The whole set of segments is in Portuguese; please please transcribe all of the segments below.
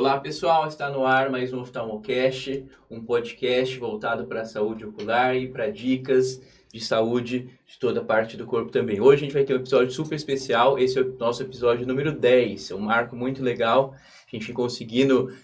Olá pessoal, está no ar mais um Oftalmocast, um podcast voltado para a saúde ocular e para dicas de saúde de toda parte do corpo também. Hoje a gente vai ter um episódio super especial, esse é o nosso episódio número 10, é um marco muito legal, a gente conseguindo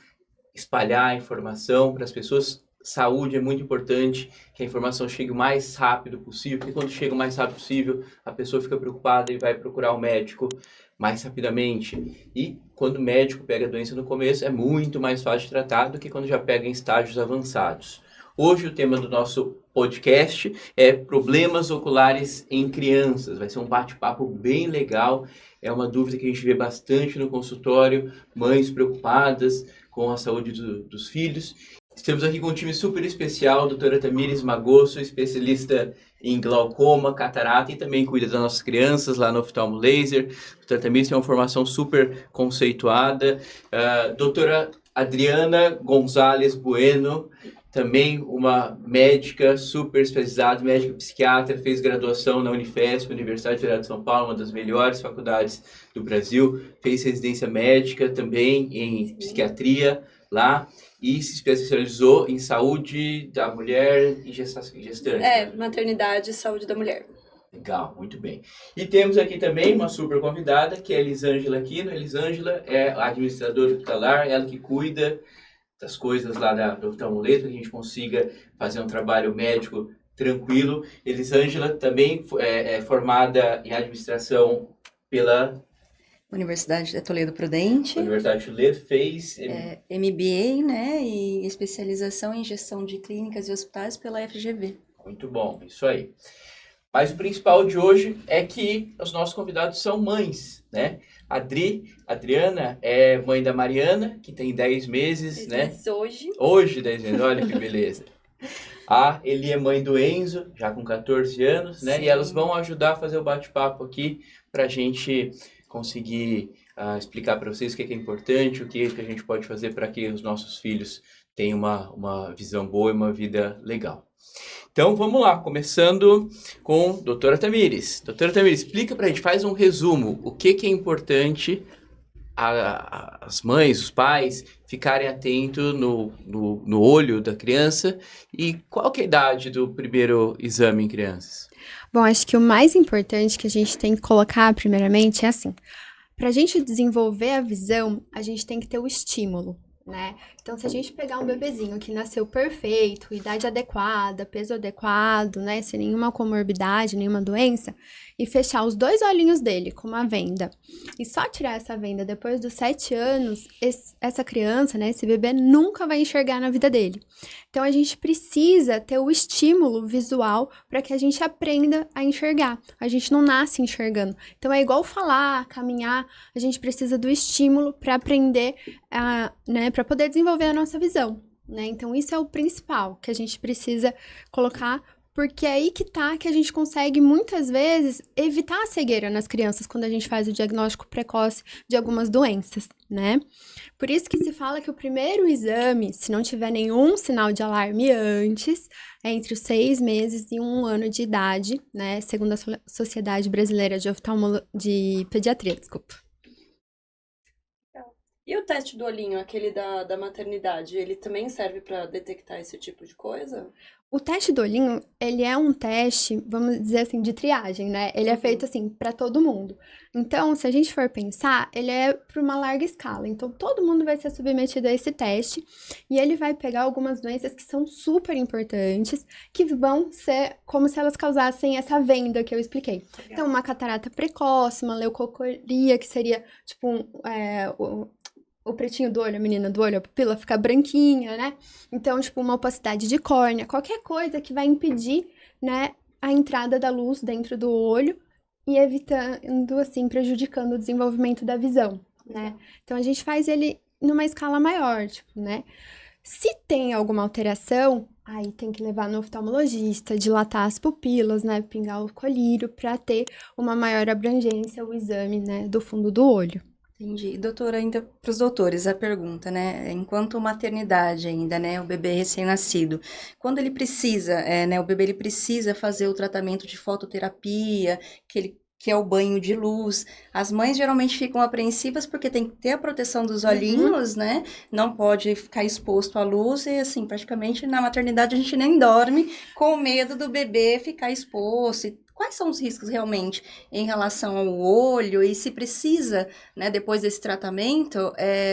espalhar a informação para as pessoas. Saúde é muito importante, que a informação chegue o mais rápido possível, porque quando chega o mais rápido possível, a pessoa fica preocupada e vai procurar o médico mais rapidamente. E quando o médico pega a doença no começo, é muito mais fácil de tratar do que quando já pega em estágios avançados. Hoje o tema do nosso podcast é problemas oculares em crianças. Vai ser um bate-papo bem legal, é uma dúvida que a gente vê bastante no consultório, mães preocupadas com a saúde dos filhos. Estamos aqui com um time super especial, doutora Tamires Magosso, especialista em glaucoma, catarata e também cuida das nossas crianças lá no Oftalmo Laser. Doutora Tamires tem uma formação super conceituada. Doutora Adriana Gonzalez Bueno, também uma médica super especializada, médica psiquiatra, fez graduação na Unifesp, Universidade Federal de São Paulo, uma das melhores faculdades do Brasil, fez residência médica também em psiquiatria lá e se especializou em saúde da mulher e gestante. Maternidade e saúde da mulher. Legal, muito bem. E temos aqui também uma super convidada, que é a Elisângela Aquino. A Elisângela é a administradora hospitalar, ela que cuida das coisas lá do Oftalmo Laser, para que a gente consiga fazer um trabalho médico tranquilo. Elisângela também é formada em administração pela Universidade de Toledo Prudente. Universidade de Toledo, fez MBA, né, e especialização em gestão de clínicas e hospitais pela FGV. Muito bom, isso aí. Mas o principal de hoje é que os nossos convidados são mães, né? Adriana é mãe da Mariana, que tem 10 meses, 10 né? meses hoje. Hoje, 10 meses, olha que beleza. A Eli é mãe do Enzo, já com 14 anos, né? Sim. E elas vão ajudar a fazer o bate-papo aqui pra gente conseguir explicar para vocês o que é importante, o que a gente pode fazer para que os nossos filhos tenham uma visão boa e uma vida legal. Então, vamos lá, começando com a doutora Tamires. Doutora Tamires, explica para a gente, faz um resumo, o que é importante as mães, os pais, ficarem atentos no olho da criança e qual que é a idade do primeiro exame em crianças? Bom, acho que o mais importante que a gente tem que colocar, primeiramente, é assim, para a gente desenvolver a visão, a gente tem que ter o estímulo, né? Então, se a gente pegar um bebezinho que nasceu perfeito, idade adequada, peso adequado, né, sem nenhuma comorbidade, nenhuma doença, e fechar os 2 olhinhos dele com uma venda, e só tirar essa venda depois dos 7 anos, essa criança, né, esse bebê nunca vai enxergar na vida dele. Então, a gente precisa ter o estímulo visual para que a gente aprenda a enxergar. A gente não nasce enxergando. Então, é igual falar, caminhar, a gente precisa do estímulo para aprender, né, para poder desenvolver a nossa visão, né? Então, isso é o principal que a gente precisa colocar, porque é aí que tá que a gente consegue, muitas vezes, evitar a cegueira nas crianças quando a gente faz o diagnóstico precoce de algumas doenças, né? Por isso que se fala que o primeiro exame, se não tiver nenhum sinal de alarme antes, é entre os 6 meses e 1 ano de idade, né? Segundo a Sociedade Brasileira de Pediatria, desculpa. E o teste do olhinho, aquele da maternidade, ele também serve para detectar esse tipo de coisa? O teste do olhinho, ele é um teste, vamos dizer assim, de triagem, né? Ele é feito, assim, para todo mundo. Então, se a gente for pensar, ele é para uma larga escala. Então, todo mundo vai ser submetido a esse teste e ele vai pegar algumas doenças que são super importantes, que vão ser como se elas causassem essa venda que eu expliquei. Então, uma catarata precoce, uma leucocoria, que seria, tipo, o pretinho do olho, a menina do olho, a pupila ficar branquinha, né? Então, tipo, uma opacidade de córnea, qualquer coisa que vai impedir, né, a entrada da luz dentro do olho e evitando, assim, prejudicando o desenvolvimento da visão, né? Então, a gente faz ele numa escala maior, tipo, né? Se tem alguma alteração, aí tem que levar no oftalmologista, dilatar as pupilas, né, pingar o colírio para ter uma maior abrangência, o exame, né, do fundo do olho. Entendi. Doutora, ainda para os doutores, a pergunta, né? Enquanto maternidade ainda, né? O bebê recém-nascido, quando ele precisa, né? O bebê ele precisa fazer o tratamento de fototerapia, que ele que é o banho de luz. As mães geralmente ficam apreensivas porque tem que ter a proteção dos olhinhos, né? Não pode ficar exposto à luz e, assim, praticamente na maternidade a gente nem dorme com medo do bebê ficar exposto. E quais são os riscos realmente em relação ao olho e se precisa, né, depois desse tratamento,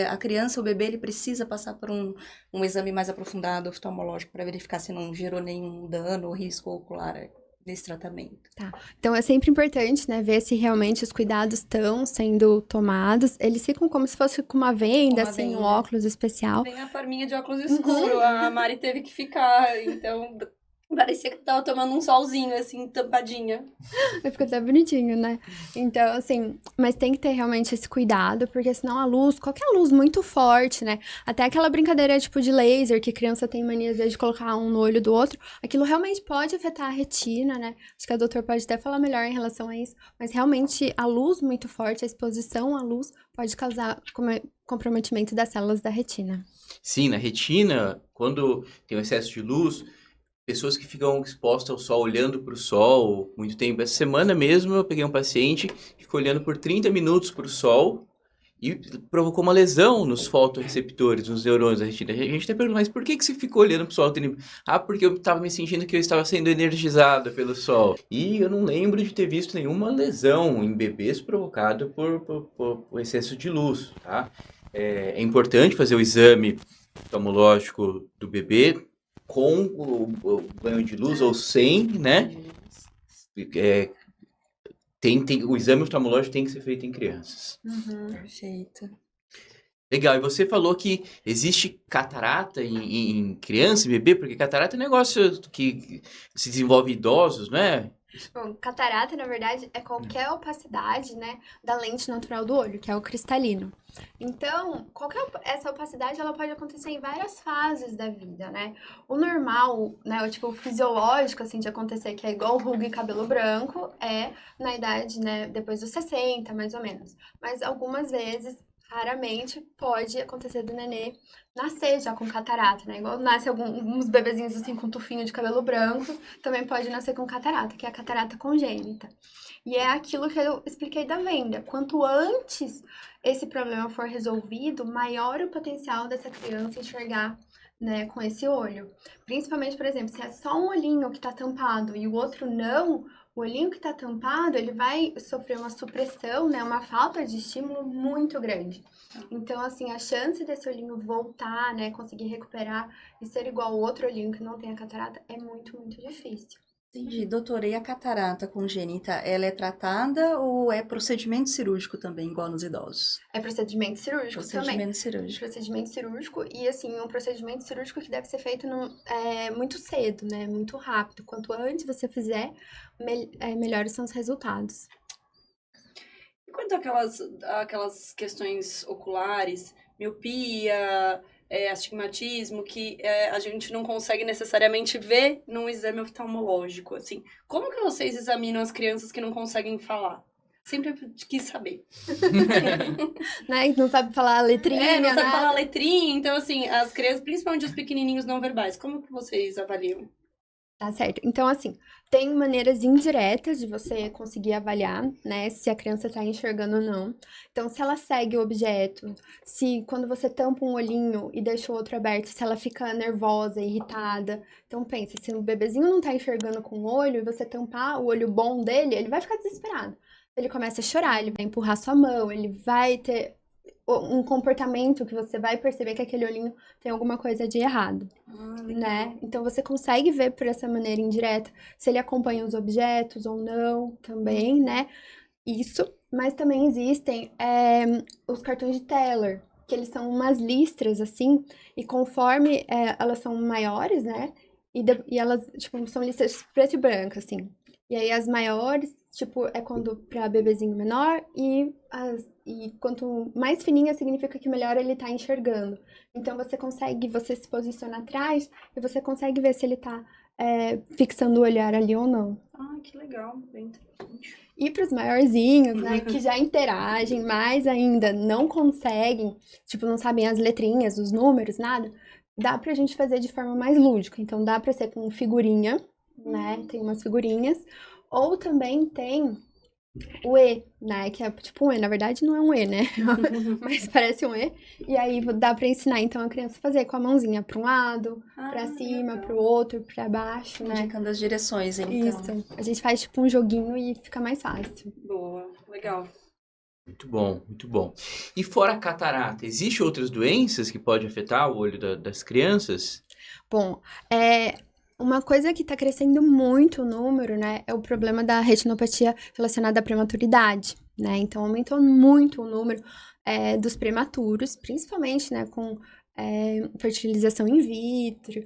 a criança, o bebê, ele precisa passar por um exame mais aprofundado oftalmológico para verificar se não gerou nenhum dano ou risco ocular nesse tratamento. Então, é sempre importante, né, ver se realmente os cuidados estão sendo tomados. Eles ficam como se fosse com uma venda, Uma assim, um venda. óculos especial. Tem a forminha de óculos escuro, a Mari teve que ficar, então parecia que tava tomando um solzinho, assim, tampadinha. Fica até bonitinho, né? Então, assim, mas tem que ter realmente esse cuidado, porque senão a luz, qualquer luz muito forte, né? Até aquela brincadeira tipo de laser, que criança tem mania às vezes de colocar um no olho do outro, aquilo realmente pode afetar a retina, né? Acho que a doutora pode até falar melhor em relação a isso, mas realmente a luz muito forte, a exposição à luz pode causar comprometimento das células da retina. Sim, na retina, quando tem um excesso de luz, pessoas que ficam expostas ao sol, olhando para o sol muito tempo. Essa semana mesmo eu peguei um paciente que ficou olhando por 30 minutos para o sol e provocou uma lesão nos fotorreceptores, nos neurônios da retina. A gente até pergunta, mas por que você ficou olhando para o sol? Ah, porque eu estava me sentindo que eu estava sendo energizado pelo sol. E eu não lembro de ter visto nenhuma lesão em bebês provocada por excesso de luz, tá? É importante fazer o exame oftalmológico do bebê com o banho de luz ou sem, né? O exame oftalmológico tem que ser feito em crianças. Perfeito. Legal, e você falou que existe catarata em criança e bebê, porque catarata é um negócio que se desenvolve em idosos, né? Bom, catarata, na verdade, é qualquer opacidade, né, da lente natural do olho, que é o cristalino. Então, essa opacidade, ela pode acontecer em várias fases da vida, né? O normal, né, o fisiológico, assim, de acontecer, que é igual ruga e cabelo branco, é na idade, né, depois dos 60, mais ou menos. Mas algumas vezes, raramente, pode acontecer do nenê nascer já com catarata, né? Igual nasce alguns bebezinhos assim com tufinho de cabelo branco, também pode nascer com catarata, que é a catarata congênita. E é aquilo que eu expliquei da venda. Quanto antes esse problema for resolvido, maior o potencial dessa criança enxergar, né, com esse olho. Principalmente, por exemplo, se é só um olhinho que tá tampado e o outro não, o olhinho que tá tampado, ele vai sofrer uma supressão, né, uma falta de estímulo muito grande. Então, assim, a chance desse olhinho voltar, né, conseguir recuperar e ser igual ao outro olhinho que não tem a catarata é muito, muito difícil. Entendi. Doutora, e a catarata congênita, ela é tratada ou é procedimento cirúrgico também, igual nos idosos? É procedimento cirúrgico também. Procedimento cirúrgico. Procedimento cirúrgico e, assim, um procedimento cirúrgico que deve ser feito muito cedo, né? Muito rápido. Quanto antes você fizer, melhores são os resultados. E quanto àquelas questões oculares, miopia, astigmatismo, que a gente não consegue necessariamente ver num exame oftalmológico, assim. Como que vocês examinam as crianças que não conseguem falar? Sempre quis saber. Né? Não sabe falar a letrinha, não sabe né? falar a letrinha. Então, assim, as crianças, principalmente os pequenininhos não verbais, como que vocês avaliam? Tá certo. Então, assim, tem maneiras indiretas de você conseguir avaliar, né, se a criança tá enxergando ou não. Então, se ela segue o objeto, se quando você tampa um olhinho e deixa o outro aberto, se ela fica nervosa, irritada. Então, pensa, se o bebezinho não tá enxergando com o olho e você tampar o olho bom dele, ele vai ficar desesperado. Ele começa a chorar, ele vai empurrar sua mão, ele vai ter um comportamento que você vai perceber que aquele olhinho tem alguma coisa de errado, né? Então você consegue ver por essa maneira indireta se ele acompanha os objetos ou não também, né? Isso, mas também existem os cartões de Teller, que eles são umas listras assim, e conforme elas são maiores, né? E elas, tipo, são listas preto e branco, assim. E aí as maiores, tipo, é quando pra bebezinho menor e quanto mais fininha significa que melhor ele tá enxergando. Então você se posiciona atrás e você consegue ver se ele tá fixando o olhar ali ou não. Ah, que legal, bem interessante. E pros maiorzinhos, né, que já interagem, mas ainda não conseguem, tipo, não sabem as letrinhas, os números, nada, dá pra gente fazer de forma mais lúdica. Então dá pra ser com figurinha, né, tem umas figurinhas, ou também tem o E, né? Que é tipo um E. Na verdade, não é um E, né? Mas parece um E. E aí dá pra ensinar, então, a criança a fazer com a mãozinha pra um lado, pra cima, legal. pro outro, pra baixo, né? Indicando as direções, então. Isso. A gente faz tipo um joguinho e fica mais fácil. Boa, legal. Muito bom, muito bom. E fora a catarata, existe outras doenças que podem afetar o olho das crianças? Bom, uma coisa que está crescendo muito o número, né, é o problema da retinopatia relacionada à prematuridade, né? Então, aumentou muito o número dos prematuros, principalmente, né, com fertilização in vitro.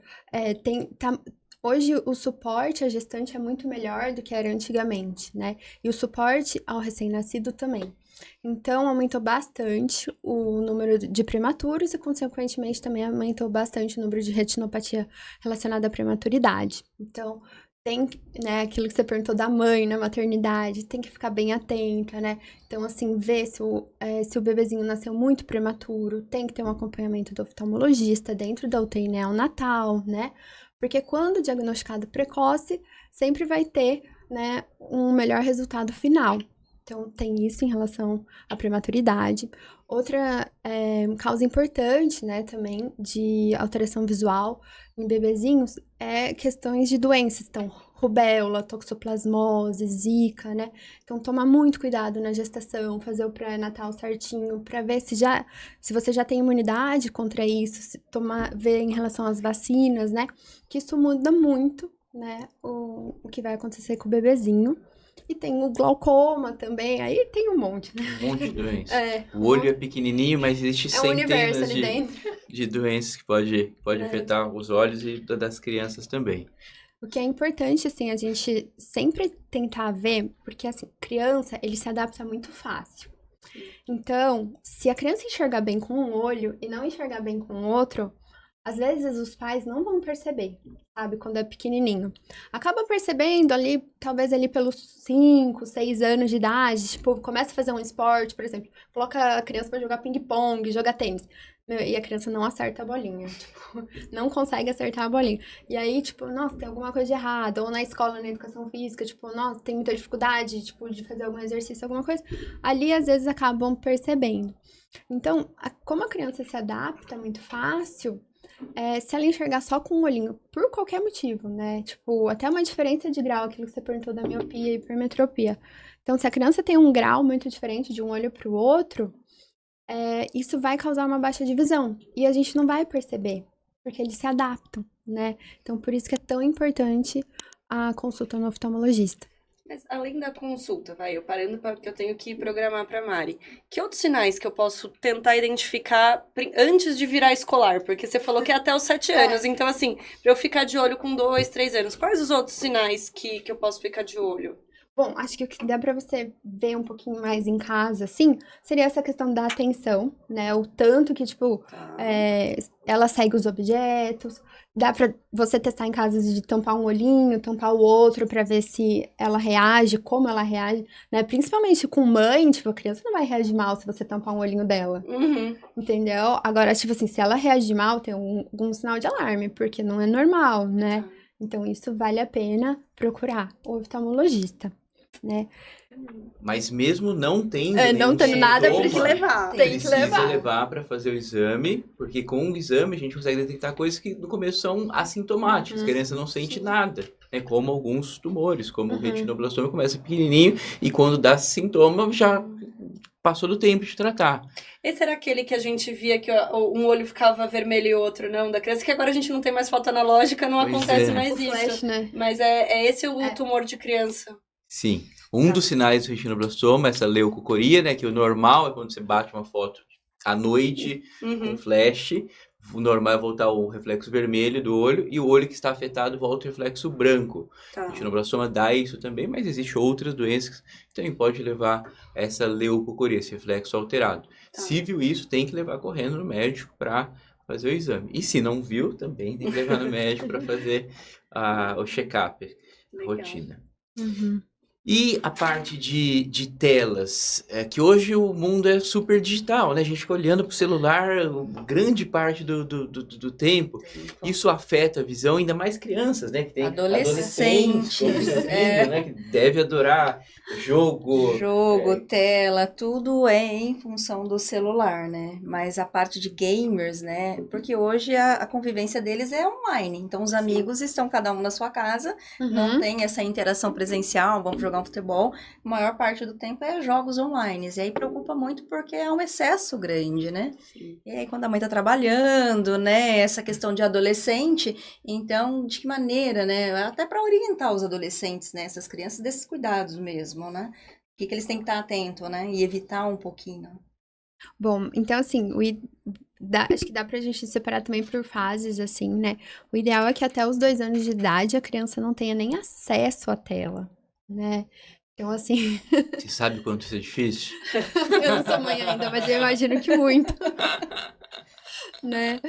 Hoje, o suporte à gestante é muito melhor do que era antigamente, né? E o suporte ao recém-nascido também. Então, aumentou bastante o número de prematuros e, consequentemente, também aumentou bastante o número de retinopatia relacionada à prematuridade. Então, tem, né, aquilo que você perguntou da mãe na maternidade, tem que ficar bem atenta, né? Então, assim, ver se o bebezinho nasceu muito prematuro, tem que ter um acompanhamento do oftalmologista dentro da UTI neonatal, né? Porque quando diagnosticado precoce, sempre vai ter, né, um melhor resultado final. Então, tem isso em relação à prematuridade. Outra causa importante, né, também, de alteração visual em bebezinhos é questões de doenças. Então, rubéola, toxoplasmose, zika, né? Então, tomar muito cuidado na gestação, fazer o pré-natal certinho, para ver se você já tem imunidade contra isso, ver em relação às vacinas, né? Que isso muda muito, né, o que vai acontecer com o bebezinho. E tem o glaucoma também, aí tem um monte, né? Um monte de doenças. O olho é pequenininho, mas existe É um universo centenas ali dentro. de doenças que pode afetar os olhos e das crianças também. O que é importante, assim, a gente sempre tentar ver, porque, assim, criança, ele se adapta muito fácil. Então, se a criança enxergar bem com um olho e não enxergar bem com o outro, às vezes os pais não vão perceber, sabe, quando é pequenininho. Acaba percebendo ali, talvez ali pelos 5, 6 anos de idade, tipo, começa a fazer um esporte, por exemplo, coloca a criança pra jogar ping-pong, jogar tênis. E a criança não acerta a bolinha, tipo, não consegue acertar a bolinha. E aí, tipo, nossa, tem alguma coisa de errado. Ou na escola, na educação física, tipo, nossa, tem muita dificuldade, tipo, de fazer algum exercício, alguma coisa. Ali, às vezes, acabam percebendo. Então, como a criança se adapta muito fácil, se ela enxergar só com um olhinho, por qualquer motivo, né? Tipo, até uma diferença de grau, aquilo que você perguntou da miopia e hipermetropia. Então, se a criança tem um grau muito diferente de um olho para o outro, isso vai causar uma baixa de visão. E a gente não vai perceber, porque eles se adaptam, né? Então, por isso que é tão importante a consulta no oftalmologista. Mas além da consulta, eu parando porque eu tenho que programar para Mari. Que outros sinais que eu posso tentar identificar antes de virar escolar? Porque você falou que é até os 7 anos. Então, assim, para eu ficar de olho com 2, 3 anos, quais os outros sinais que eu posso ficar de olho? Bom, acho que o que dá pra você ver um pouquinho mais em casa, assim, seria essa questão da atenção, né? O tanto que, tipo, ela segue os objetos. Dá pra você testar em casa de tampar um olhinho, tampar o outro, pra ver se ela reage, como ela reage, né? Principalmente com mãe, tipo, a criança não vai reagir mal se você tampar um olhinho dela. Uhum. Entendeu? Agora, tipo assim, se ela reagir mal, tem algum sinal de alarme, porque não é normal, né? Então, isso vale a pena procurar o oftalmologista, né? Mas mesmo não tendo não tendo nada, Tem que levar. Tem que precisa levar. levar para fazer o exame, porque com o exame a gente consegue detectar coisas que no começo são assintomáticas, que a criança não sente nada, né? Como alguns tumores, como o retinoblastoma começa pequenininho e quando dá sintoma já passou do tempo de tratar. Esse era aquele que a gente via que um olho ficava vermelho e o outro não, da criança, que agora a gente não tem mais foto analógica, não Pois acontece é. mais O isso. flash, né? Mas é esse o tumor de criança. Sim. Um dos sinais do retinoblastoma é essa leucocoria, né? Que o normal é quando você bate uma foto à noite com flash. O normal é voltar o reflexo vermelho do olho e o olho que está afetado volta o reflexo branco. Tá. O retinoblastoma dá isso também, mas existem outras doenças que também pode levar essa leucocoria, esse reflexo alterado. Tá. Se viu isso, tem que levar correndo no médico para fazer o exame. E se não viu, também tem que levar no médico para fazer o check-up, a Legal. rotina. E a parte de telas, que hoje o mundo é super digital, né? A gente fica olhando para o celular grande parte do tempo. Isso afeta a visão, ainda mais crianças, né? Que tem Adolescentes, como você viu, né? Que deve adorar jogo. Tela, tudo é em função do celular, né? Mas a parte de gamers, né? Porque hoje a convivência deles é online. Então, os amigos estão cada um na sua casa, não tem essa interação presencial, vamos jogar um futebol. A maior parte do tempo é jogos online. E aí preocupa muito porque é um excesso grande, né? Sim. E aí, quando a mãe tá trabalhando, né? Essa questão de adolescente, então, de que maneira, né? Até para orientar os adolescentes, né? Essas crianças, desses cuidados mesmo, né? O que eles têm que estar atento, né? E evitar um pouquinho. Bom, então assim, acho que dá pra gente separar também por fases, assim, né? O ideal é que até os 2 anos de idade a criança não tenha nem acesso à tela, né? Então, assim, Você sabe quanto isso é difícil? eu não sou mãe ainda, mas eu imagino que muito, né?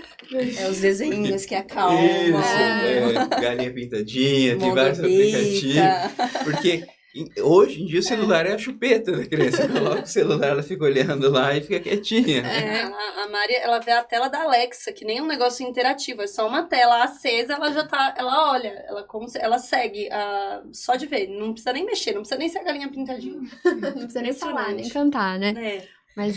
É os desenhos que acalmam. Isso, galinha pintadinha, tem vários Mondovita. aplicativos. Porque hoje em dia o celular é a chupeta da criança. Coloca o celular, ela fica olhando lá e fica quietinha. A Mari, ela vê a tela da Alexa, que nem um negócio interativo, é só uma tela acesa, ela já tá, ela olha, ela segue, só de ver, não precisa nem mexer, não precisa nem ser a galinha pintadinha. Não precisa nem falar, nem cantar, né? Mas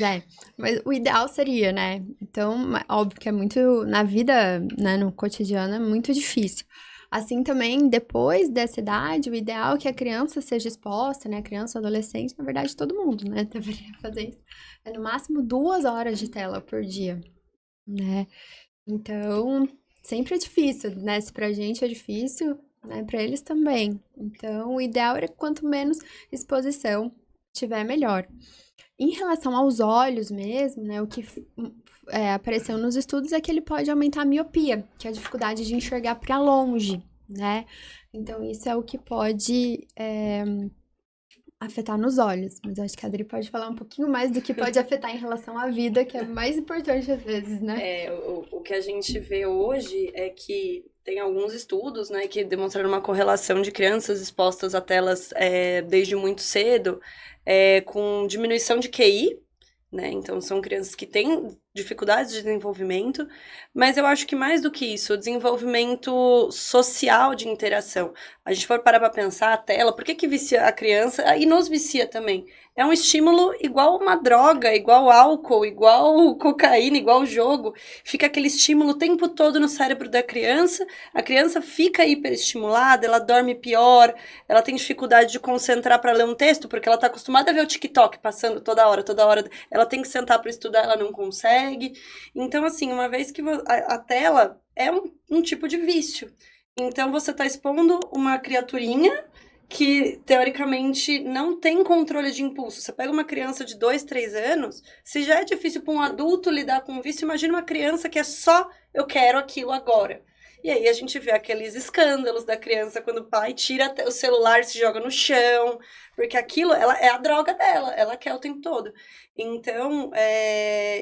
o ideal seria, né? Então, óbvio que é muito, na vida, né, no cotidiano, é muito difícil. Assim também, depois dessa idade, o ideal é que a criança seja exposta, né? Criança, adolescente, na verdade, todo mundo, né? Deveria fazer isso. É no máximo 2 horas de tela por dia, né? Então, sempre é difícil, né? Se pra gente é difícil, né? Pra eles também. Então, o ideal é que quanto menos exposição tiver, melhor. Em relação aos olhos mesmo, né? O que apareceu nos estudos é que ele pode aumentar a miopia, que é a dificuldade de enxergar para longe, né? Então, isso é o que pode afetar nos olhos. Mas eu acho que a Adri pode falar um pouquinho mais do que pode afetar em relação à vida, que é mais importante às vezes, né? O que a gente vê hoje é que tem alguns estudos, né, que demonstraram uma correlação de crianças expostas a telas desde muito cedo, com diminuição de QI, né? Então, são crianças que têm dificuldades de desenvolvimento, mas eu acho que mais do que isso, o desenvolvimento social de interação. A gente for parar para pensar a tela, por que vicia a criança? E nos vicia também. É um estímulo igual uma droga, igual álcool, igual cocaína, igual jogo. Fica aquele estímulo o tempo todo no cérebro da criança, a criança fica hiperestimulada, ela dorme pior, ela tem dificuldade de concentrar para ler um texto, porque ela está acostumada a ver o TikTok passando toda hora, ela tem que sentar para estudar, ela não consegue. Então, assim, uma vez que a tela é um tipo de vício. Então, você está expondo uma criaturinha que, teoricamente, não tem controle de impulso. Você pega uma criança de 2, 3 anos, se já é difícil para um adulto lidar com o vício, imagina uma criança que é só, eu quero aquilo agora. E aí a gente vê aqueles escândalos da criança quando o pai tira o celular, se joga no chão, porque aquilo é a droga dela, ela quer o tempo todo. Então,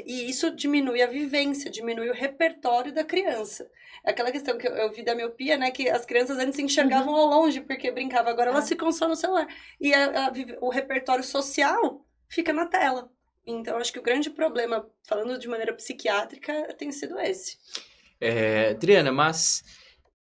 e isso diminui a vivência, diminui o repertório da criança. É aquela questão que eu vi da miopia, né, que as crianças antes se enxergavam ao longe porque brincavam, agora elas ficam só no celular. E o repertório social fica na tela. Então, acho que o grande problema, falando de maneira psiquiátrica, tem sido esse. Adriana, mas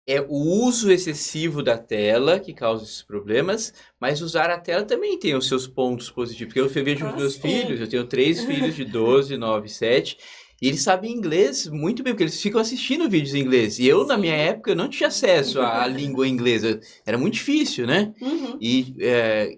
é o uso excessivo da tela que causa esses problemas, mas usar a tela também tem os seus pontos positivos. Porque eu vejo os meus filhos, eu tenho 3 filhos de 12, 9, 7, e eles sabem inglês muito bem, porque eles ficam assistindo vídeos em inglês. E eu, na minha época, eu não tinha acesso à língua inglesa. Era muito difícil, né? Uhum. E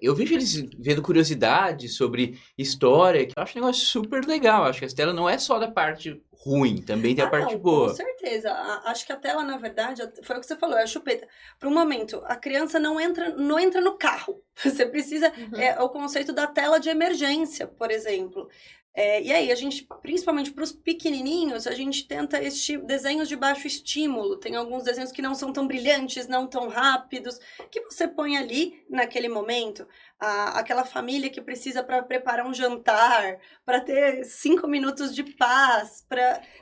eu vejo eles vendo curiosidades sobre história, que eu acho um negócio super legal. Acho que a tela não é só da parte ruim, também tem a parte boa. Com certeza. Acho que a tela, na verdade, foi o que você falou, é a chupeta. Para um momento, a criança não entra no carro. Você precisa... É o conceito da tela de emergência, por exemplo. E aí, a gente, principalmente para os pequenininhos, a gente tenta desenhos de baixo estímulo. Tem alguns desenhos que não são tão brilhantes, não tão rápidos, que você põe ali naquele momento. Aquela família que precisa para preparar um jantar, para ter 5 minutos de paz.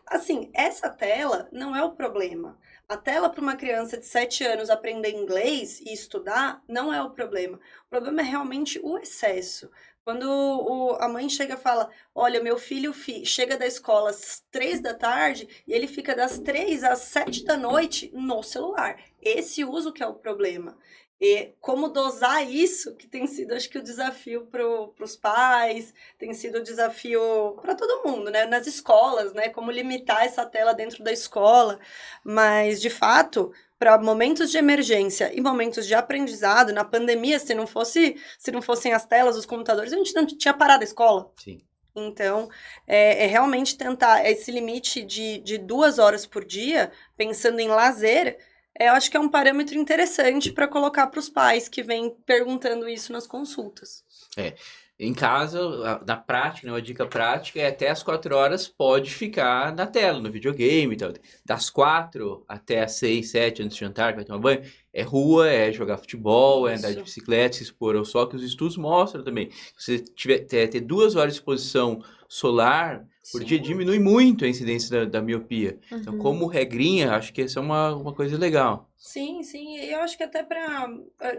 Assim, essa tela não é o problema. A tela para uma criança de 7 anos aprender inglês e estudar não é o problema. O problema é realmente o excesso. Quando a mãe chega e fala, olha, meu filho chega da escola às 3 da tarde e ele fica das 3 às 7 da noite no celular. Esse uso que é o problema. E como dosar isso, que tem sido, acho que, o desafio para os pais, tem sido o desafio para todo mundo, né? Nas escolas, né? Como limitar essa tela dentro da escola. Mas, de fato, para momentos de emergência e momentos de aprendizado, na pandemia, se não fossem as telas, os computadores, a gente não tinha parado a escola. Sim. Então, realmente tentar esse limite de 2 horas por dia, pensando em lazer, eu acho que é um parâmetro interessante para colocar para os pais que vêm perguntando isso nas consultas. Em casa, na prática, né, uma dica prática é até as 4 horas pode ficar na tela, no videogame e tal. Das 4 até as 6, 7, antes de jantar, que vai tomar banho, é rua, é jogar futebol, é andar de bicicleta, se expor ao sol, que os estudos mostram também. Se você ter 2 horas de exposição solar por dia, diminui muito a incidência da miopia. Então, como regrinha, acho que essa é uma coisa legal. Sim, e eu acho que até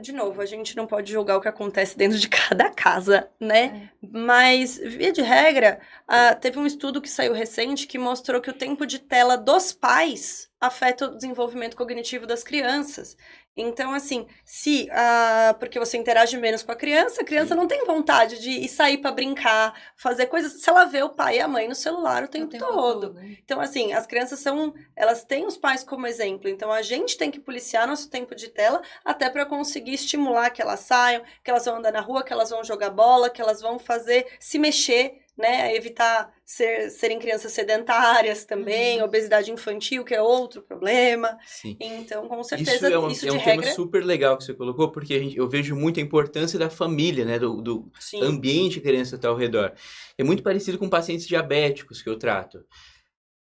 de novo, a gente não pode julgar o que acontece dentro de cada casa, né? Mas, via de regra, teve um estudo que saiu recente que mostrou que o tempo de tela dos pais afeta o desenvolvimento cognitivo das crianças. Então, assim, porque você interage menos com a criança não tem vontade de ir sair para brincar, fazer coisas, se ela vê o pai e a mãe no celular o tempo todo. Então, assim, as crianças elas têm os pais como exemplo, então a gente tem que policiar nosso tempo de tela até para conseguir estimular que elas saiam, que elas vão andar na rua, que elas vão jogar bola, que elas vão se mexer, né, evitar serem crianças sedentárias também, obesidade infantil, que é outro problema. Sim. Então, com certeza, isso é um tema super legal que você colocou, porque eu vejo muito a importância da família, né, do ambiente que a criança está ao redor. É muito parecido com pacientes diabéticos que eu trato.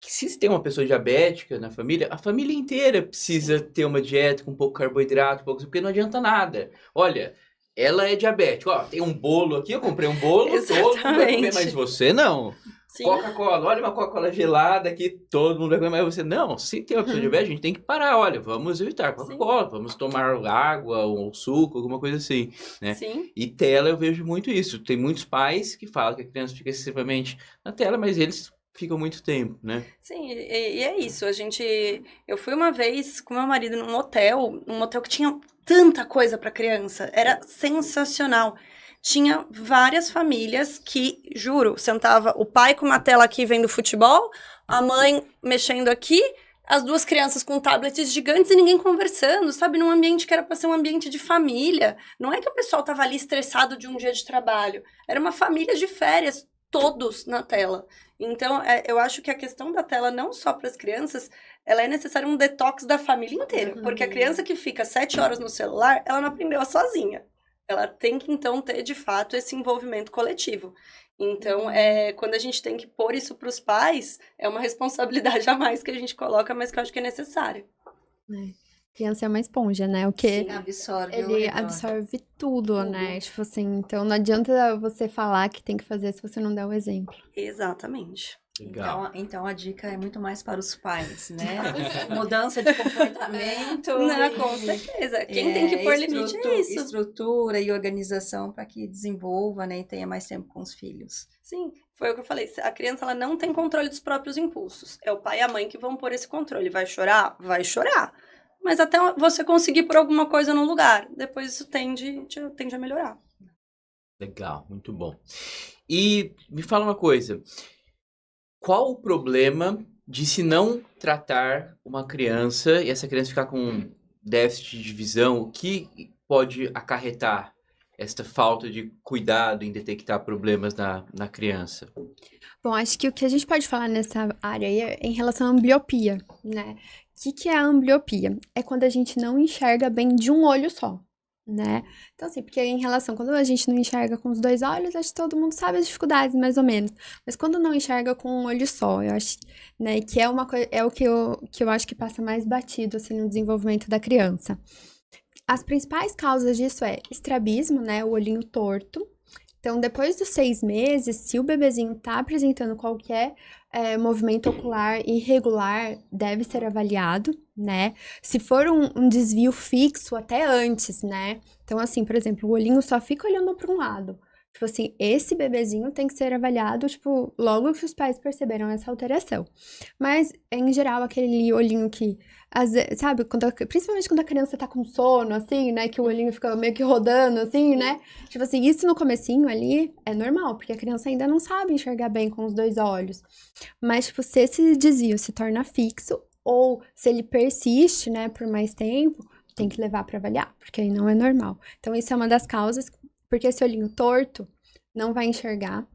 Se tem uma pessoa diabética na família, a família inteira precisa ter uma dieta com pouco carboidrato, porque não adianta nada. Olha, ela é diabética. Ó, tem um bolo aqui, eu comprei um bolo, todo mundo vai comer, mas você não. Sim. Coca-Cola, olha uma Coca-Cola gelada aqui, todo mundo vai comer, mas você não. Se tem uma pessoa diabética, a gente tem que parar. Olha, vamos evitar Coca-Cola, vamos tomar água ou suco, alguma coisa assim, né? Sim. E tela, eu vejo muito isso. Tem muitos pais que falam que a criança fica excessivamente na tela, mas eles ficam muito tempo, né? Sim, e é isso. Eu fui uma vez com meu marido num motel que tinha tanta coisa para criança. Era sensacional. Tinha várias famílias que, juro, sentava o pai com uma tela aqui vendo futebol, a mãe mexendo aqui, as 2 crianças com tablets gigantes e ninguém conversando, sabe? Num ambiente que era para ser um ambiente de família. Não é que o pessoal tava ali estressado de um dia de trabalho. Era uma família de férias, todos na tela. Então, eu acho que a questão da tela, não só para as crianças, ela é necessária um detox da família inteira. Porque a criança que fica 7 horas no celular, ela não aprendeu sozinha. Ela tem que, então, ter, de fato, esse envolvimento coletivo. Então, quando a gente tem que pôr isso para os pais, é uma responsabilidade a mais que a gente coloca, mas que eu acho que é necessário. Criança é uma esponja, né? O que ele absorve tudo, né? Tipo assim, então não adianta você falar que tem que fazer se você não der o exemplo. Exatamente. Então a dica é muito mais para os pais, né? Mudança de comportamento. Não, com certeza. Quem tem que pôr limite é isso. Estrutura e organização para que desenvolva, né, e tenha mais tempo com os filhos. Sim, foi o que eu falei. A criança, ela não tem controle dos próprios impulsos. É o pai e a mãe que vão pôr esse controle. Vai chorar? Vai chorar. Mas até você conseguir pôr alguma coisa no lugar. Depois isso tende a melhorar. Legal, muito bom. E me fala uma coisa. Qual o problema de se não tratar uma criança e essa criança ficar com déficit de visão? O que pode acarretar esta falta de cuidado em detectar problemas na criança? Bom, acho que o que a gente pode falar nessa área aí é em relação à ambliopia, né? O que é a ambliopia? É quando a gente não enxerga bem de um olho só. né? Então, assim, porque em relação, quando a gente não enxerga com os dois olhos, acho que todo mundo sabe as dificuldades, mais ou menos. Mas quando não enxerga com um olho só, eu acho, né, que é uma coisa, é o que eu acho que passa mais batido, assim, no desenvolvimento da criança. As principais causas disso é estrabismo, né, o olhinho torto. Então, depois dos 6 meses, se o bebezinho tá apresentando qualquer movimento ocular irregular, deve ser avaliado, né? Se for um desvio fixo, até antes, né? Então, assim, por exemplo, o olhinho só fica olhando para um lado. Tipo assim, esse bebezinho tem que ser avaliado, tipo, logo que os pais perceberam essa alteração. Mas, em geral, aquele olhinho que, sabe, principalmente quando a criança tá com sono, assim, né? Que o olhinho fica meio que rodando, assim, né? Tipo assim, isso no comecinho ali é normal, porque a criança ainda não sabe enxergar bem com os dois olhos. Mas, tipo, se esse desvio se torna fixo, ou se ele persiste, né, por mais tempo, tem que levar para avaliar, porque aí não é normal. Então, isso é uma das causas, porque esse olhinho torto não vai enxergar.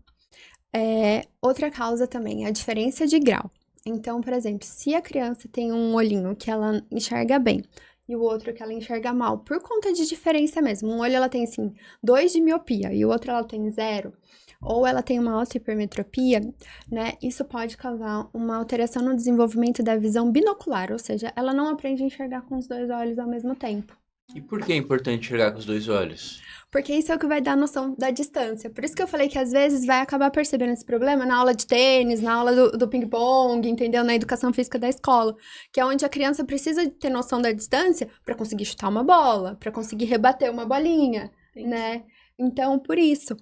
Outra causa também é a diferença de grau. Então, por exemplo, se a criança tem um olhinho que ela enxerga bem e o outro que ela enxerga mal, por conta de diferença mesmo. Um olho ela tem, assim, 2 de miopia e o outro ela tem 0, ou ela tem uma alta hipermetropia, né? Isso pode causar uma alteração no desenvolvimento da visão binocular, ou seja, ela não aprende a enxergar com os dois olhos ao mesmo tempo. E por que é importante enxergar com os dois olhos? Porque isso é o que vai dar a noção da distância. Por isso que eu falei que às vezes vai acabar percebendo esse problema na aula de tênis, na aula do ping-pong, entendeu? Na educação física da escola. Que é onde a criança precisa ter noção da distância para conseguir chutar uma bola, para conseguir rebater uma bolinha, né? Então, por isso.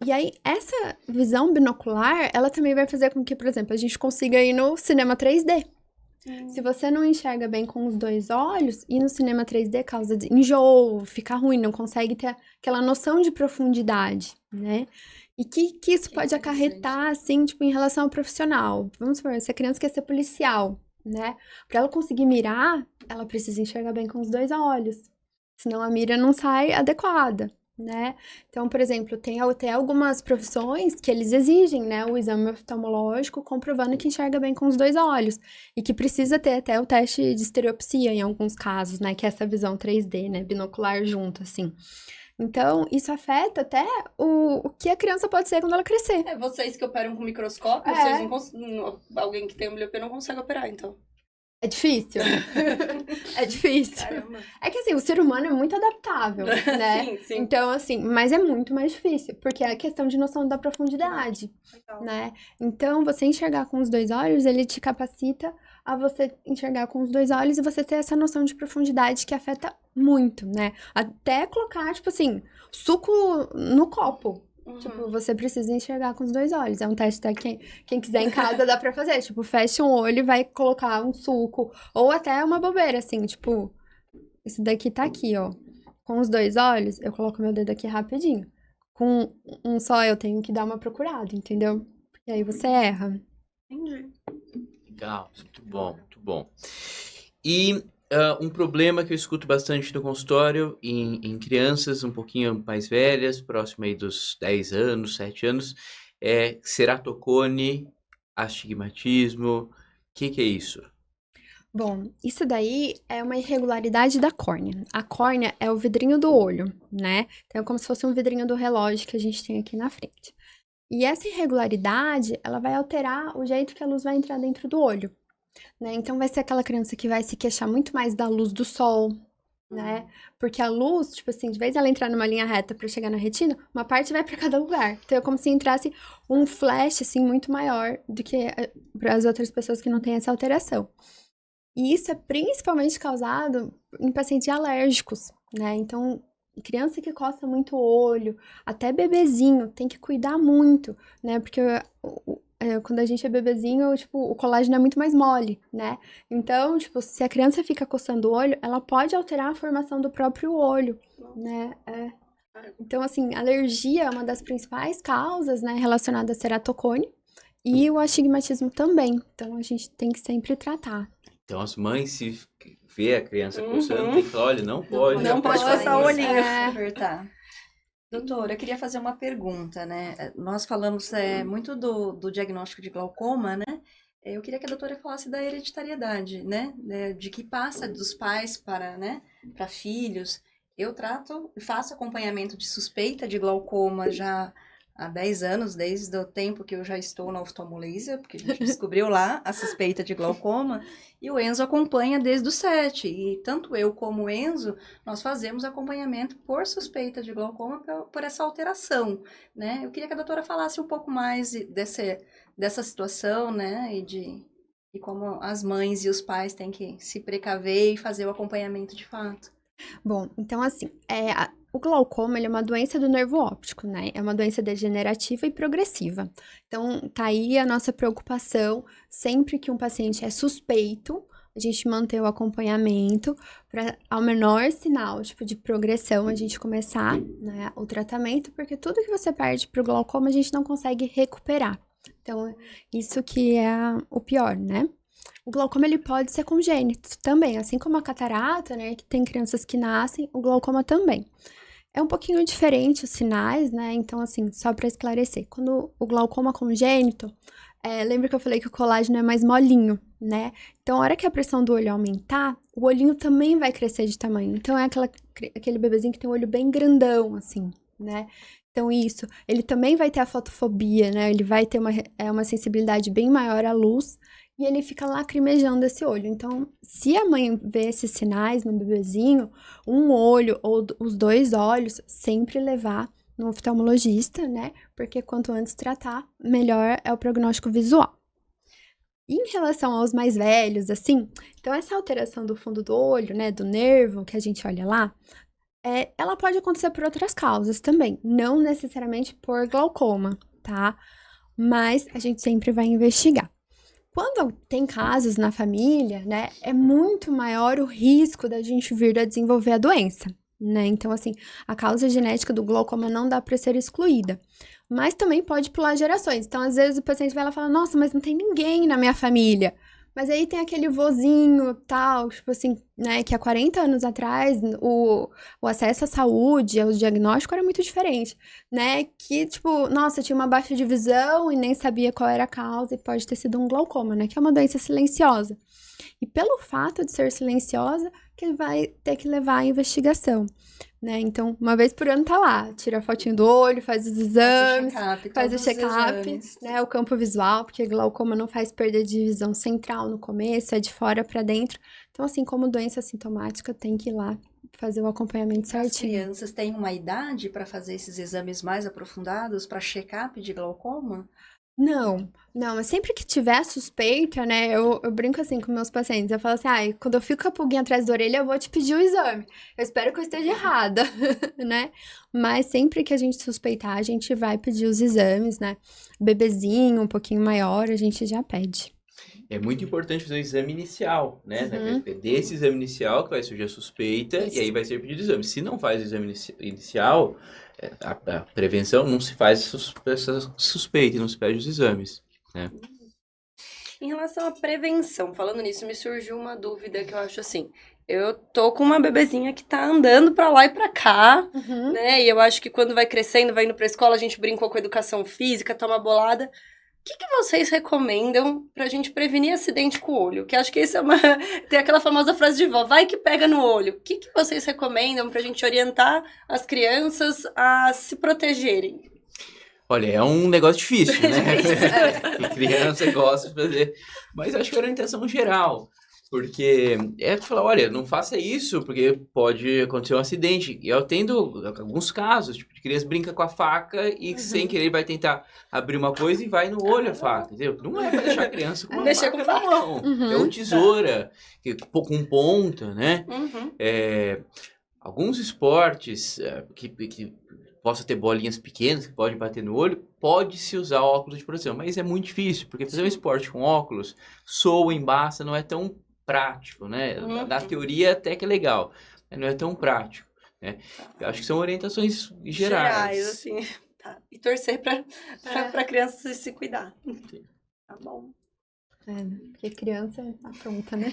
E aí, essa visão binocular, ela também vai fazer com que, por exemplo, a gente consiga ir no cinema 3D. Se você não enxerga bem com os dois olhos, e no cinema 3D causa enjoo, fica ruim, não consegue ter aquela noção de profundidade, né? E que isso pode acarretar, assim, tipo, em relação ao profissional. Vamos supor, se a criança quer ser policial, né? Para ela conseguir mirar, ela precisa enxergar bem com os dois olhos. Senão a mira não sai adequada, né? Então, por exemplo, tem até algumas profissões que eles exigem, né, o exame oftalmológico comprovando que enxerga bem com os dois olhos e que precisa ter até o teste de estereopsia em alguns casos, né, que é essa visão 3D, né, binocular junto, assim. Então, isso afeta até o que a criança pode ser quando ela crescer. Vocês que operam com microscópio, vocês alguém que tem miopia não consegue operar, então. É difícil. É difícil. Caramba. É que assim, o ser humano é muito adaptável, né? Sim, sim. Então, assim, mas é muito mais difícil, porque é a questão de noção da profundidade, Legal. né? Então, você enxergar com os dois olhos, ele te capacita a você enxergar com os dois olhos e você ter essa noção de profundidade que afeta muito, né? Até colocar, tipo assim, suco no copo. Tipo, você precisa enxergar com os dois olhos. É um teste que quem quiser em casa dá pra fazer. Tipo, fecha um olho e vai colocar um suco. Ou até uma bobeira, assim, tipo... Esse daqui tá aqui, ó. Com os dois olhos, eu coloco meu dedo aqui rapidinho. Com um só, eu tenho que dar uma procurada, entendeu? Porque aí você erra. Entendi. Legal, muito bom, muito bom. E um problema que eu escuto bastante no consultório em crianças um pouquinho mais velhas, próximo aí dos 10 anos, 7 anos, é ceratocone, astigmatismo. O que é isso? Bom, isso daí é uma irregularidade da córnea. A córnea é o vidrinho do olho, né? Então é como se fosse um vidrinho do relógio que a gente tem aqui na frente. E essa irregularidade, ela vai alterar o jeito que a luz vai entrar dentro do olho, né? Então vai ser aquela criança que vai se queixar muito mais da luz do sol, né? Porque a luz, tipo assim, de vez ela entrar numa linha reta para chegar na retina, uma parte vai para cada lugar. Então é como se entrasse um flash assim muito maior do que para as outras pessoas que não têm essa alteração. E isso é principalmente causado em pacientes alérgicos, né? Então, criança que coça muito o olho, até bebezinho, tem que cuidar muito, né? Porque quando a gente é bebezinho, tipo, o colágeno é muito mais mole, né? Então, tipo, se a criança fica coçando o olho, ela pode alterar a formação do próprio olho, né? Então, assim, alergia é uma das principais causas, né, relacionada a ceratocone e o astigmatismo também. Então, a gente tem que sempre tratar. Então as mães, se vê a criança coçando, tem que falar, olha, não pode. Não pode coçar o olhinho. Apertar. Doutora, eu queria fazer uma pergunta, né? Nós falamos muito do diagnóstico de glaucoma, né? Eu queria que a doutora falasse da hereditariedade, né? De que passa dos pais para, né, para filhos. Eu trato e faço acompanhamento de suspeita de glaucoma já há 10 anos, desde o tempo que eu já estou na oftalmolaser, porque a gente descobriu lá a suspeita de glaucoma, e o Enzo acompanha desde os 7. E tanto eu como o Enzo, nós fazemos acompanhamento por suspeita de glaucoma por essa alteração, né? Eu queria que a doutora falasse um pouco mais dessa situação, né? E como as mães e os pais têm que se precaver e fazer o acompanhamento de fato. Bom, então assim, o glaucoma ele é uma doença do nervo óptico, né? É uma doença degenerativa e progressiva. Então, tá aí a nossa preocupação, sempre que um paciente é suspeito, a gente manter o acompanhamento para, ao menor sinal, tipo, de progressão, a gente começar, né, o tratamento, porque tudo que você perde pro glaucoma, a gente não consegue recuperar. Então, isso que é o pior, né? O glaucoma, ele pode ser congênito também, assim como a catarata, né, que tem crianças que nascem, o glaucoma também. É um pouquinho diferente os sinais, né, então, assim, só para esclarecer, quando o glaucoma congênito, lembra que eu falei que o colágeno é mais molinho, né, então, a hora que a pressão do olho aumentar, o olhinho também vai crescer de tamanho, então, é aquele bebezinho que tem o olho bem grandão, assim, né. Então, isso, ele também vai ter a fotofobia, né, ele vai ter uma sensibilidade bem maior à luz, e ele fica lacrimejando esse olho. Então, se a mãe vê esses sinais no bebezinho, um olho ou os 2 olhos, sempre levar no oftalmologista, né? Porque quanto antes tratar, melhor é o prognóstico visual. E em relação aos mais velhos, assim, então essa alteração do fundo do olho, né, do nervo que a gente olha lá, ela pode acontecer por outras causas também, não necessariamente por glaucoma, tá? Mas a gente sempre vai investigar. Quando tem casos na família, né, é muito maior o risco da gente vir a desenvolver a doença, né? Então, assim, a causa genética do glaucoma não dá para ser excluída. Mas também pode pular gerações. Então, às vezes, o paciente vai lá e fala, nossa, mas não tem ninguém na minha família. Mas aí tem aquele vozinho, tal, tipo assim, né, que há 40 anos atrás o acesso à saúde, ao diagnóstico era muito diferente, né, que, tipo, nossa, tinha uma baixa de visão e nem sabia qual era a causa e pode ter sido um glaucoma, né, que é uma doença silenciosa. E pelo fato de ser silenciosa, que ele vai ter que levar à investigação, né, então, uma vez por ano tá lá, tira a fotinho do olho, faz os exames, faz o check-up, né, o campo visual, porque glaucoma não faz perda de visão central no começo, é de fora para dentro. Então, assim, como doença sintomática, tem que ir lá fazer o acompanhamento certinho. As crianças têm uma idade para fazer esses exames mais aprofundados, para check-up de glaucoma? Não, mas sempre que tiver suspeita, né, eu brinco assim com meus pacientes, eu falo assim, quando eu fico com a pulguinha atrás da orelha, eu vou te pedir o exame, eu espero que eu esteja errada, né, mas sempre que a gente suspeitar, a gente vai pedir os exames, né, bebezinho um pouquinho maior, a gente já pede. É muito importante fazer o exame inicial, né? É desse exame inicial que vai surgir a suspeita e aí vai ser pedido o exame. Se não faz o exame inicial, a prevenção não se faz essa suspeita, não se pede os exames, né? Em relação à prevenção, falando nisso, me surgiu uma dúvida que eu acho assim, eu tô com uma bebezinha que tá andando pra lá e pra cá, né? E eu acho que quando vai crescendo, vai indo pra escola, a gente brincou com a educação física, toma bolada. O que vocês recomendam pra gente prevenir acidente com o olho? Que acho que isso é tem aquela famosa frase de vó, vai que pega no olho. O que vocês recomendam pra gente orientar as crianças a se protegerem? Olha, é um negócio difícil, né? Que criança gosta de fazer. Mas acho que é orientação geral. Porque falar, olha, não faça isso, porque pode acontecer um acidente. E eu tendo alguns casos, tipo, de criança brinca com a faca e sem querer vai tentar abrir uma coisa e vai no olho a faca, entendeu? Não é pra deixar a criança com uma faca na mão. É uma tesoura, com ponta, né? Alguns esportes que possa ter bolinhas pequenas que podem bater no olho, pode-se usar óculos de proteção. Mas é muito difícil, porque fazer um esporte com óculos, soa, embaça, não é tão prático, né? Da teoria até que é legal, mas não é tão prático, né? Eu acho que são orientações gerais. Assim. Tá. E torcer pra criança se cuidar. Sim. Tá bom. Porque criança apronta, né?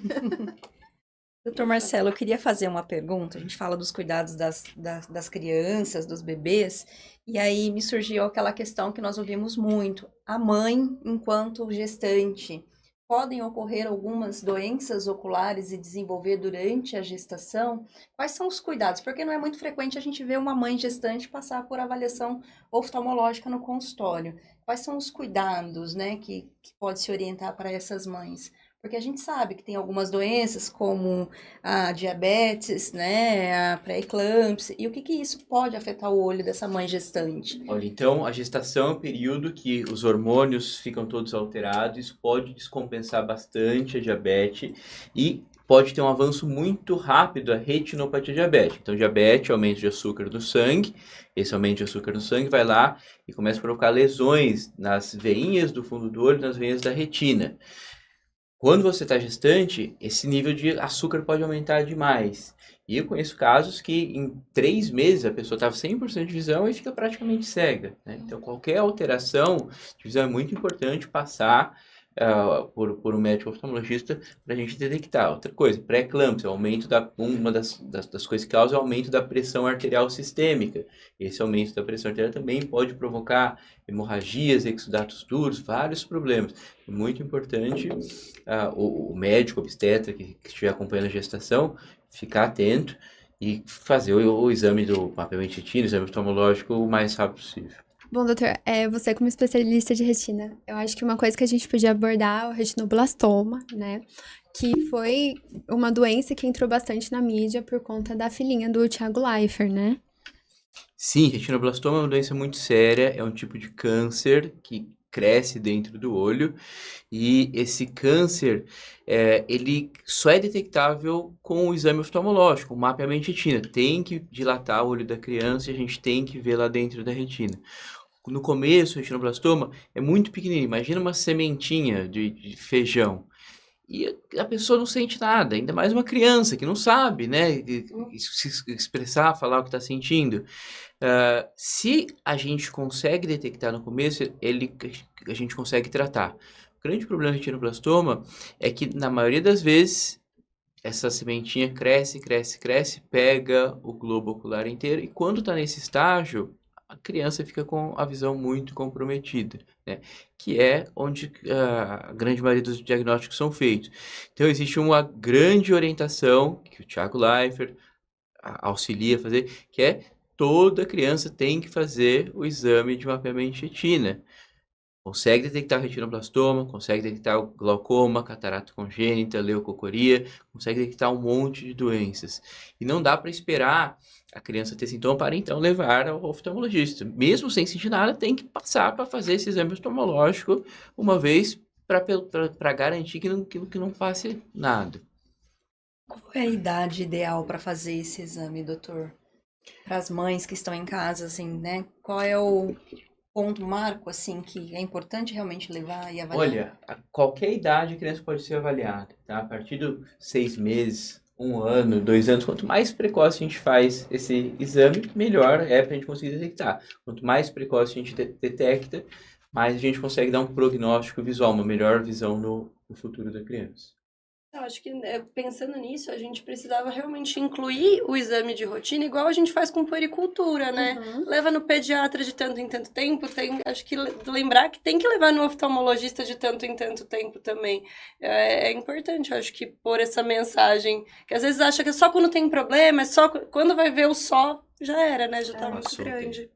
Doutor Marcelo, eu queria fazer uma pergunta. A gente fala dos cuidados das crianças, dos bebês, e aí me surgiu aquela questão que nós ouvimos muito. A mãe, enquanto gestante, podem ocorrer algumas doenças oculares e desenvolver durante a gestação, quais são os cuidados? Porque não é muito frequente a gente ver uma mãe gestante passar por avaliação oftalmológica no consultório. Quais são os cuidados, né, que pode se orientar para essas mães? Porque a gente sabe que tem algumas doenças como a diabetes, né, a pré-eclâmpsia, e o que isso pode afetar o olho dessa mãe gestante? Olha, então a gestação é um período que os hormônios ficam todos alterados, isso pode descompensar bastante a diabetes e pode ter um avanço muito rápido a retinopatia diabética. Então, diabetes, aumento de açúcar no sangue, esse aumento de açúcar no sangue vai lá e começa a provocar lesões nas veinhas do fundo do olho, nas veinhas da retina. Quando você está gestante, esse nível de açúcar pode aumentar demais. E eu conheço casos que em 3 meses a pessoa estava 100% de visão e fica praticamente cega, né? Então, qualquer alteração de visão é muito importante passar por um médico oftalmologista para a gente detectar. Outra coisa, pré-eclâmpsia, uma das coisas que causa é o aumento da pressão arterial sistêmica. Esse aumento da pressão arterial também pode provocar hemorragias, exudatos duros, vários problemas. É muito importante o médico obstetra que estiver acompanhando a gestação ficar atento e fazer o exame do mapeamento de retina, o exame oftalmológico o mais rápido possível. Bom, doutor, você como especialista de retina, eu acho que uma coisa que a gente podia abordar é o retinoblastoma, né? Que foi uma doença que entrou bastante na mídia por conta da filhinha do Thiago Leifert, né? Sim, retinoblastoma é uma doença muito séria, é um tipo de câncer que cresce dentro do olho e esse câncer, ele só é detectável com o exame oftalmológico, o mapeamento de retina. Tem que dilatar o olho da criança e a gente tem que ver lá dentro da retina. No começo, o retinoblastoma é muito pequenininho, imagina uma sementinha de feijão. E a pessoa não sente nada, ainda mais uma criança que não sabe, né, se expressar, falar o que está sentindo. Se a gente consegue detectar no começo, a gente consegue tratar. O grande problema do retinoblastoma é que, na maioria das vezes, essa sementinha cresce, pega o globo ocular inteiro, e quando está nesse estágio, a criança fica com a visão muito comprometida, né? Que é onde a grande maioria dos diagnósticos são feitos. Então, existe uma grande orientação que o Thiago Leifert auxilia a fazer, que é toda criança tem que fazer o exame de mapeamento de retina. Consegue detectar retinoblastoma, consegue detectar o glaucoma, catarata congênita, leucocoria, consegue detectar um monte de doenças. E não dá para esperar a criança ter sintoma para então levar ao oftalmologista. Mesmo sem sentir nada, tem que passar para fazer esse exame oftalmológico uma vez para garantir que não passe nada. Qual é a idade ideal para fazer esse exame, doutor? Para as mães que estão em casa, assim, né? Qual é o ponto marco, assim, que é importante realmente levar e avaliar? Olha, a qualquer idade a criança pode ser avaliada, tá? A partir dos 6 meses, 1 ano, 2 anos, quanto mais precoce a gente faz esse exame, melhor é para a gente conseguir detectar. Quanto mais precoce a gente detecta, mais a gente consegue dar um prognóstico visual, uma melhor visão no futuro da criança. Eu acho que, pensando nisso, a gente precisava realmente incluir o exame de rotina, igual a gente faz com puericultura, né? Uhum. Leva no pediatra de tanto em tanto tempo, acho que lembrar que tem que levar no oftalmologista de tanto em tanto tempo também. É importante, acho que pôr essa mensagem, que às vezes acha que é só quando tem problema, é só quando vai ver o só, já era, né? Já tá muito grande.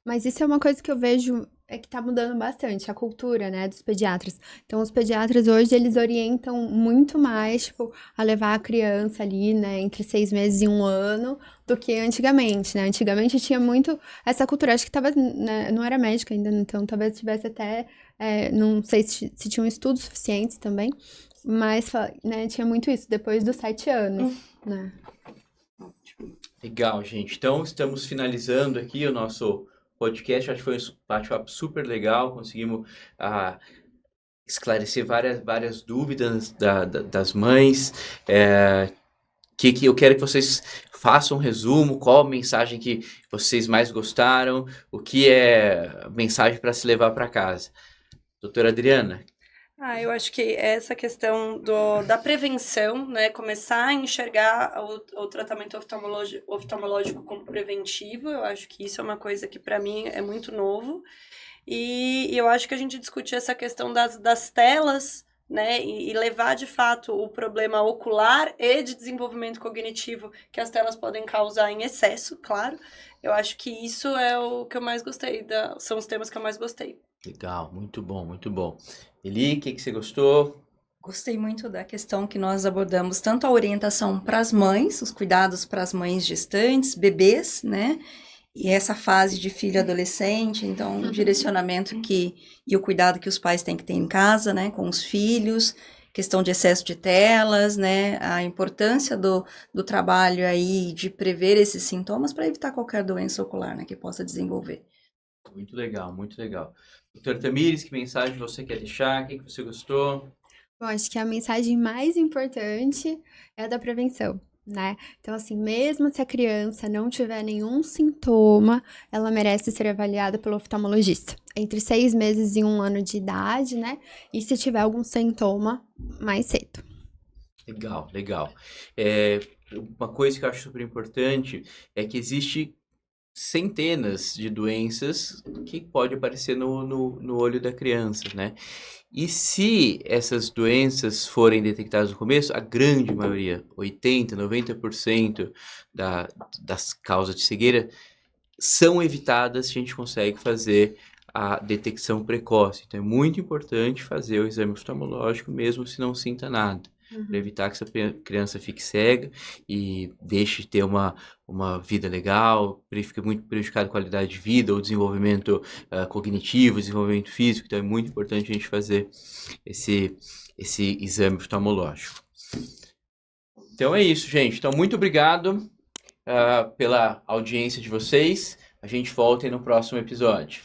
Mas isso é uma coisa que eu vejo que tá mudando bastante, a cultura, né, dos pediatras. Então, os pediatras hoje, eles orientam muito mais, tipo, a levar a criança ali, né, entre 6 meses e 1 ano, do que antigamente, né? Antigamente tinha muito essa cultura, acho que talvez, né, não era médica ainda, então talvez tivesse até, não sei se tinham estudos suficientes também, mas, né, tinha muito isso, depois dos 7 anos, né? Legal, gente. Então, estamos finalizando aqui o nosso podcast. Acho que foi um bate-papo super legal. Conseguimos esclarecer várias dúvidas das mães. Que eu quero que vocês façam um resumo. Qual a mensagem que vocês mais gostaram? O que é mensagem para se levar para casa? Doutora Adriana? Eu acho que essa questão da prevenção, né, começar a enxergar o tratamento oftalmológico como preventivo, eu acho que isso é uma coisa que para mim é muito novo. E eu acho que a gente discutir essa questão das telas, né, e levar de fato o problema ocular e de desenvolvimento cognitivo que as telas podem causar em excesso, claro. Eu acho que isso é o que eu mais gostei, são os temas que eu mais gostei. Legal, muito bom, muito bom. Eli, o que você gostou? Gostei muito da questão que nós abordamos, tanto a orientação para as mães, os cuidados para as mães gestantes, bebês, né? E essa fase de filho adolescente, então o direcionamento e o cuidado que os pais têm que ter em casa, né, com os filhos, questão de excesso de telas, né, a importância do trabalho aí de prever esses sintomas para evitar qualquer doença ocular, né, que possa desenvolver. Muito legal, muito legal. Doutora Tamires, que mensagem você quer deixar? O que você gostou? Bom, acho que a mensagem mais importante é a da prevenção, né? Então, assim, mesmo se a criança não tiver nenhum sintoma, ela merece ser avaliada pelo oftalmologista. Entre 6 meses e 1 ano de idade, né? E se tiver algum sintoma, mais cedo. Legal, legal. Uma coisa que eu acho super importante é que existe centenas de doenças que pode aparecer no olho da criança, né? E se essas doenças forem detectadas no começo, a grande maioria, 80%, 90% das causas de cegueira são evitadas se a gente consegue fazer a detecção precoce. Então é muito importante fazer o exame oftalmológico mesmo se não sinta nada, para evitar que essa criança fique cega e deixe de ter uma vida legal, fica muito prejudicada a qualidade de vida, o desenvolvimento cognitivo, desenvolvimento físico. Então é muito importante a gente fazer esse exame oftalmológico. Então é isso, gente. Então muito obrigado pela audiência de vocês. A gente volta aí no próximo episódio.